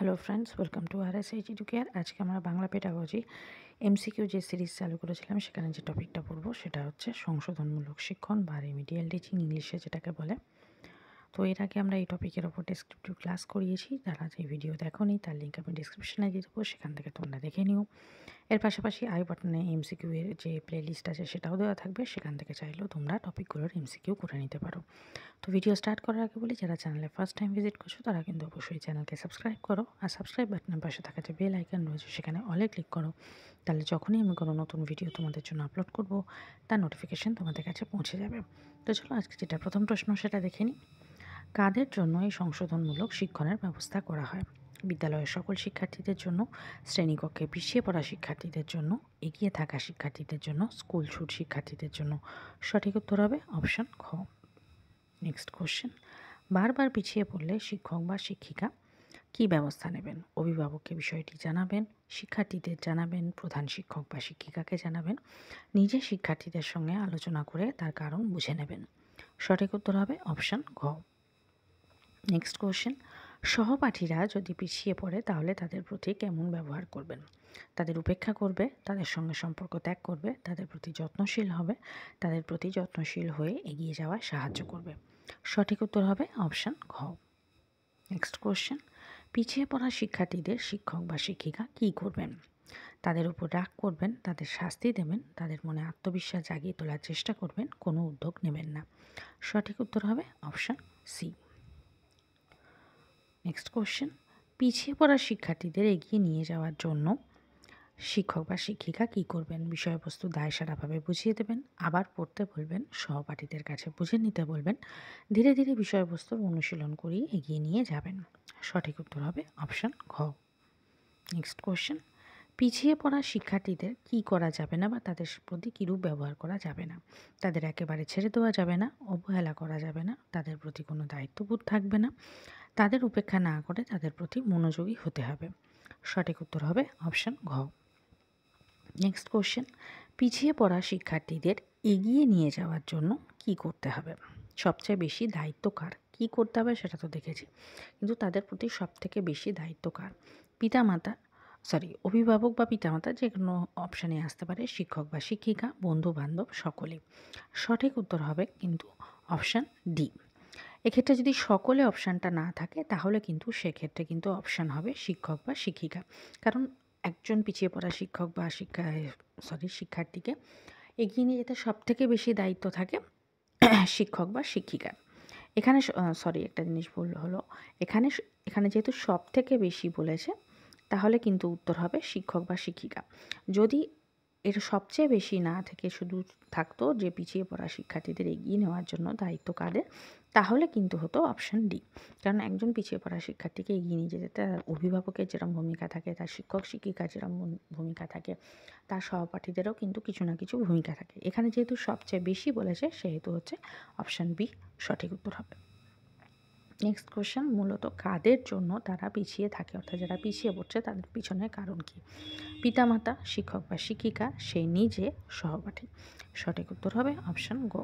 Hello friends, welcome to RSH educare. আজকে আমরা Bangla pedagogy MCQ যে সিরিজ চালু করেছিলাম সেখানে যে টপিকটা পড়ব সেটা হচ্ছে সংশোধনমূলক শিক্ষণ বা রিমিডিয়াল টিচিং, ইংলিশে যেটাকে বলে। তো এর আগে আমরা এই টপিকের ওপর ডেসক্রিপটিভ ক্লাস করিয়েছি। যারা যে ভিডিও দেখোনি তার লিঙ্ক আমি ডিসক্রিপশনে দিয়ে দেবো, সেখান থেকে তোমরা দেখে নিও। এর পাশাপাশি আই বাটনে এমসিকিউ এর যে প্লেলিস্ট আছে সেটাও দেওয়া থাকবে, সেখান থেকে চাইলেও তোমরা টপিকগুলোর এমসিকিউ করে নিতে পারো। তো ভিডিও স্টার্ট করার আগে বলি, যারা চ্যানেলে ফার্স্ট টাইম ভিজিট করছো তারা কিন্তু অবশ্যই চ্যানেলকে সাবস্ক্রাইব করো, আর সাবস্ক্রাইব বাটনের পাশে থাকা যে বেল আইকন রয়েছে সেখানে অলে ক্লিক করো। তাহলে যখনই আমি কোনো নতুন ভিডিও তোমাদের জন্য আপলোড করব তার নোটিফিকেশান তোমাদের কাছে পৌঁছে যাবে। তো চলো আজকে যেটা প্রথম প্রশ্ন সেটা দেখে নিই। কাদের জন্য এই সংশোধনমূলক শিক্ষণের ব্যবস্থা করা হয়? বিদ্যালয়ের সকল শিক্ষার্থীদের জন্য, শ্রেণীকক্ষে পিছিয়ে পড়া শিক্ষার্থীদের জন্য, এগিয়ে থাকা শিক্ষার্থীদের জন্য, স্কুল ছুট শিক্ষার্থীদের জন্য। সঠিক উত্তর হবে অপশান খ। নেক্সট কোশ্চেন, বারবার পিছিয়ে পড়লে শিক্ষক বা শিক্ষিকা কী ব্যবস্থা নেবেন? অভিভাবককে বিষয়টি জানাবেন, শিক্ষার্থীদের জানাবেন, প্রধান শিক্ষক বা শিক্ষিকাকে জানাবেন, নিজে শিক্ষার্থীদের সঙ্গে আলোচনা করে তার কারণ বুঝে নেবেন। সঠিক উত্তর হবে অপশান ঘ। নেক্সট কোশ্চেন, সহপাঠীরা যদি পিছিয়ে পড়ে তাহলে তাদের প্রতি কেমন ব্যবহার করবেন? তাদের উপেক্ষা করবে, তাদের সঙ্গে সম্পর্ক ত্যাগ করবে, তাদের প্রতি যত্নশীল হবে, তাদের প্রতি যত্নশীল হয়ে এগিয়ে যাওয়ায় সাহায্য করবে। সঠিক উত্তর হবে অপশান ঘ। নেক্সট কোশ্চেন, পিছিয়ে পড়া শিক্ষার্থীদের শিক্ষক বা শিক্ষিকা কী করবেন? তাদের উপর রাগ করবেন, তাদের শাস্তি দেবেন, তাদের মনে আত্মবিশ্বাস জাগিয়ে তোলার চেষ্টা করবেন, কোনো উদ্যোগ নেবেন না। সঠিক উত্তর হবে অপশান সি। নেক্সট কোশ্চেন, পিছিয়ে পড়া শিক্ষার্থীদের এগিয়ে নিয়ে যাওয়ার জন্য শিক্ষক বা শিক্ষিকা কী করবেন? বিষয়বস্তু দায়সারাভাবে বুঝিয়ে দেবেন, আবার পড়তে বলবেন, সহপাঠীদের কাছে বুঝে নিতে বলবেন, ধীরে ধীরে বিষয়বস্তুর অনুশীলন করিয়ে এগিয়ে নিয়ে যাবেন। সঠিক উত্তর হবে অপশান ঘ। নেক্সট কোশ্চেন, পিছিয়ে পড়া শিক্ষার্থীদের কী করা যাবে না বা তাদের প্রতি কীরূপ ব্যবহার করা যাবে না? তাদের একেবারে ছেড়ে দেওয়া যাবে না, অবহেলা করা যাবে না, তাদের প্রতি কোনো দায়িত্ববোধ থাকবে না, তাদের উপেক্ষা না করে তাদের প্রতি মনোযোগী হতে হবে। সঠিক উত্তর হবে অপশান ঘ। নেক্সট কোশ্চেন, পিছিয়ে পড়া শিক্ষার্থীদের এগিয়ে নিয়ে যাওয়ার জন্য কি করতে হবে? সবচেয়ে বেশি দায়িত্ব কার? কী করতে হবে সেটা তো দেখেছি, কিন্তু তাদের প্রতি সবথেকে বেশি দায়িত্ব কার? পিতামাতা, অভিভাবক বা পিতামাতা, যে কোনো অপশানে আসতে পারে, শিক্ষক বা শিক্ষিকা, বন্ধু বান্ধব, সকলেই। সঠিক উত্তর হবে কিন্তু অপশান ডি। এক্ষেত্রে যদি সকলে অপশানটা না থাকে তাহলে কিন্তু সেক্ষেত্রে কিন্তু অপশান হবে শিক্ষক বা শিক্ষিকা। কারণ একজন পিছিয়ে পড়া শিক্ষক বা শিক্ষার্থীকে এগিয়ে নিয়ে যেতে সবথেকে বেশি দায়িত্ব থাকে শিক্ষক বা শিক্ষিকার। এখানে একটা জিনিস ভুল হলো, এখানে এখানে যেহেতু সবথেকে বেশি বলেছে তাহলে কিন্তু উত্তর হবে শিক্ষক বা শিক্ষিকা। যদি এর সবচেয়ে বেশি না থেকে শুধু থাকতো যে পিছিয়ে পড়া শিক্ষার্থীদের এগিয়ে নেওয়ার জন্য দায়িত্ব কাদের, তাহলে কিন্তু হতো অপশান ডি। কারণ একজন পিছিয়ে পড়া শিক্ষার্থীকে এগিয়ে নিয়ে যেতে তার অভিভাবকের যেরকম ভূমিকা থাকে, তার শিক্ষক শিক্ষিকার যেরকম ভূমিকা থাকে, তার সহপাঠীদেরও কিন্তু কিছু না কিছু ভূমিকা থাকে। এখানে যেহেতু সবচেয়ে বেশি বলেছে সেহেতু হচ্ছে অপশান বি সঠিক উত্তর হবে। নেক্সট কোশ্চেন, মূলত কাদের জন্য তারা পিছিয়ে থাকে, অর্থাৎ যারা পিছিয়ে পড়ছে তাদের পিছনের কারণ কী? পিতামাতা, শিক্ষক বা শিক্ষিকা, সে নিজে, সহপাঠী। সঠিক উত্তর হবে অপশান গো।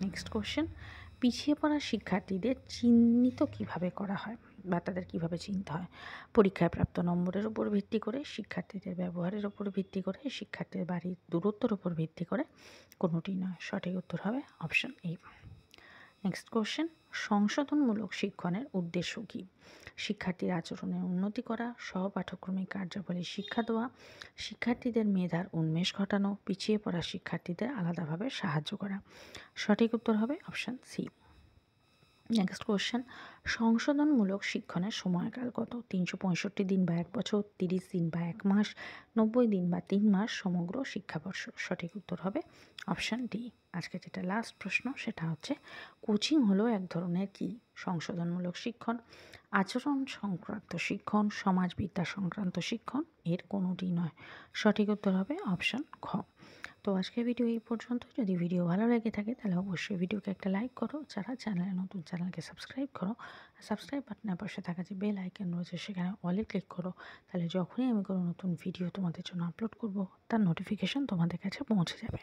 নেক্সট কোশ্চেন, পিছিয়ে পড়া শিক্ষার্থীদের চিহ্নিত কিভাবে করা হয় বা তাদের কীভাবে চিনতে হয়? পরীক্ষায় প্রাপ্ত নম্বরের উপর ভিত্তি করে, শিক্ষার্থীদের ব্যবহারের উপর ভিত্তি করে, শিক্ষার্থীর বাড়ির দূরত্বের উপর ভিত্তি করে, কোনোটি নয়। সঠিক উত্তর হবে অপশান এ। নেক্সট কোশ্চেন, সংশোধনমূলক শিক্ষণের উদ্দেশ্য কী? শিক্ষার্থীর আচরণের উন্নতি করা, সহপাঠক্রমিক কার্যাবলী শিক্ষা দেওয়া, শিক্ষার্থীদের মেধার উন্মেষ ঘটানো, পিছিয়ে পড়া শিক্ষার্থীদের আলাদাভাবে সাহায্য করা। সঠিক উত্তর হবে অপশান সি। নেক্সট কোশ্চেন, সংশোধনমূলক শিক্ষণের সময়কাল কত? 365 দিন বা 1 বছর, 30 দিন বা 1 মাস, 90 দিন বা 3 মাস, সমগ্র শিক্ষাবর্ষ। সঠিক উত্তর হবে অপশান ডি। আজকে যেটা লাস্ট প্রশ্ন সেটা হচ্ছে, কোচিং হলো এক ধরনের কি? সংশোধনমূলক শিক্ষণ, আচরণ সংক্রান্ত শিক্ষণ, সমাজবিদ্যা সংক্রান্ত শিক্ষণ, এর কোনোটি নয়। সঠিক উত্তর হবে অপশান খ। তো আজকের ভিডিও এই পর্যন্ত। যদি ভিডিও ভালো লেগে থাকে তাহলে অবশ্যই ভিডিওকে একটা লাইক করো, যারা চ্যানেলে নতুন চ্যানেলকে সাবস্ক্রাইব করো, সাবস্ক্রাইব বাটনের পাশে থাকা যে বেল আইকন রয়েছে সেখানে অলে ক্লিক করো। তাহলে যখনই আমি কোনো নতুন ভিডিও তোমাদের জন্য আপলোড করব তার নোটিফিকেশন তোমাদের কাছে পৌঁছে যাবে।